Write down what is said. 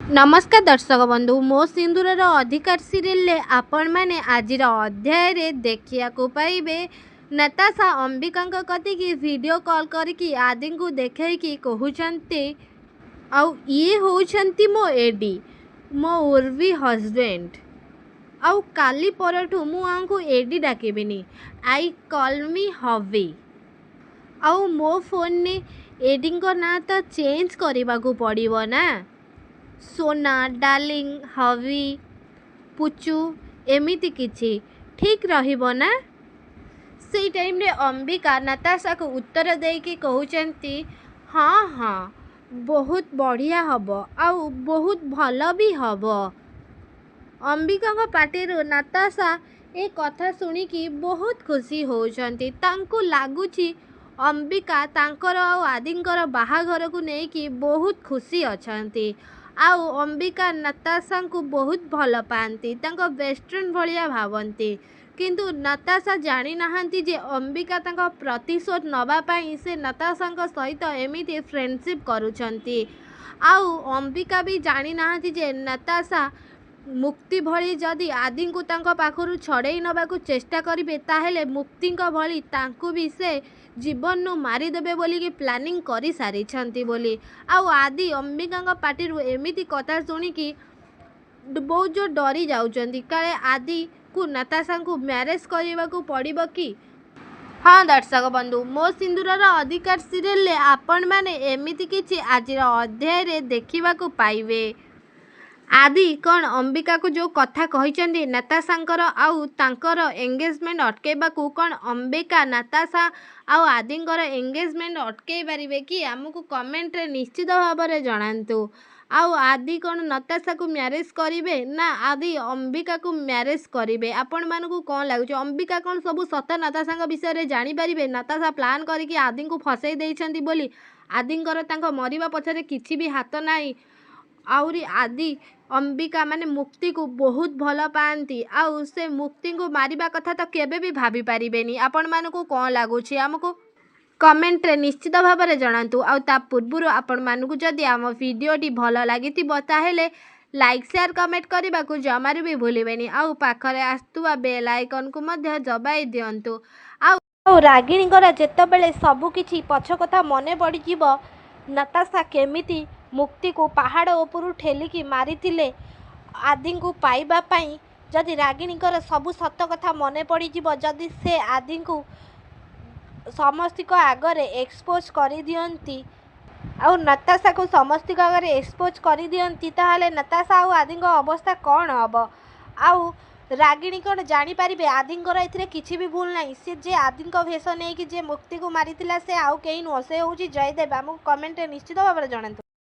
नमस्कार दर्शक बंधु मो सिंदूर अधिकार सीरियल आपण मैंने आज अध्याय देखा पाइबे नताशा अंबिका कति वीडियो कॉल करके आदि को देखी कहते आउ ये होती मो एडी मो उर्वी हजबैंड आउ काली परठू मुझे एडी डाकबी आई कॉल मी हवी आउ मो फोन ने एडी ना तो चेंज करने को पड़ो ना सोना डार्लिंग हवी पुचू एमिति किछि ठीक रहिबो ना। से टाइम रे अंबिका नताशा को उत्तर देकी कहउचंती हाँ हाँ बहुत बढ़िया हबो आउ बहुत भल भी हबो। अंबिका को पार्टी नताशा ए कथा सुनिकी बहुत खुशी होउचंती। तांको लागुची अंबिका तांकर आदिंकर बाहाघर को नेकी बहुत खुशी अछंती। आउ अंबिका नताशा को बहुत भल पाती तांको बेस्ट फ्रेंड भलिया भावती किंतु नताशा जानी नाहंती जे अंबिका तांको प्रतिशोध नबा पई से नताशा सहित एमिति फ्रेंडशिप करूछंती। आउ अंबिका भी जानी नाहंती जे नताशा मुक्ति भली जदि आदि को तांको पाखरु छड़ेई नबाकू चेष्टा करिवे ताहेले मुक्ति भली तांको भी से जीवन नु मारिदेबे बोली कि प्लानिंग करी सारिछंती बोली। आउ आदि अंबिका पार्टी एमिति कथा सुनिकी बहुत जो डरी जाउचंती काले आदि को नताशा को मैरेज करने को पड़िबो कि। हाँ दर्शक बंधु मो सिंदूर अधिकार सीरियल आपण मैंने एमिति किछि आज अध्याय देखा पाइबे। आदि कौन अंबिका को जो कथा कही नताशांकर आउ तांकर एंगेजमेंट अटकेबा को कौन अंबिका नताशा आउ आदिंकर एंगेजमेंट अटकई पारिबे कि आमको कमेंट रे निश्चित भाव में जणांतु। आउ आदि कौन नताशा को मैरेज करिवे ना आदि अंबिका को मैरेज करिवे आपण मानकु कौन लागुच अंबिका कौन सब सत नताशा विषय रे जानि पारिबे नताशा प्लान करके आदि को फसई देइछंती बोली आदिंकर तांको मरिबा पछरे किछि भी हाथ नाही। आउरी आदि अंबिका माने मुक्ति को बहुत भल पाती आउ से मुक्ति को मारिबा कथा तो केबे भी भाभी पारिबेनी। आपण मानकु कौन लागुछि आमको कमेंट रे निश्चित भाव में जणांतु। आउ ता पूर्वरु आपण मानकु जदि आम वीडियोटी भल लागिथिबो ताहेले लाइक शेयर कमेंट करने को जमारू भी भूलिबेनी। आउ पाखरे आस्तुवा बेल आइकन को मध्य दबाई दियंतु। आउ रागिणीकर जेतेबेले सब किछि पछ कथा मने पड़ी जिवो नताशा केमिति मुक्ति को पहाड़ उपरू ठेलिकी मारिथिले आदि को पाइबा पाई जदि रागिणीकर सब सत कथा मने पड़ी जिवो जदि से आदि को समस्त को आगरे एक्सपोज कर दियंती आउ नताशा को समस्त को आगरे एक्सपोज कर दियंती ताहाले नताशा आउ आदि अवस्था कौन हम आउ रागिणी कौन जानीपारे आदिंकर ए किसी भी भूल ना सी जे आदि भेष नहीं कि जे मुक्ति को मारिथिला से आउ कहीं नुह से हूँ जयदेव आमको कमेंट निश्चित भाव में जणातु।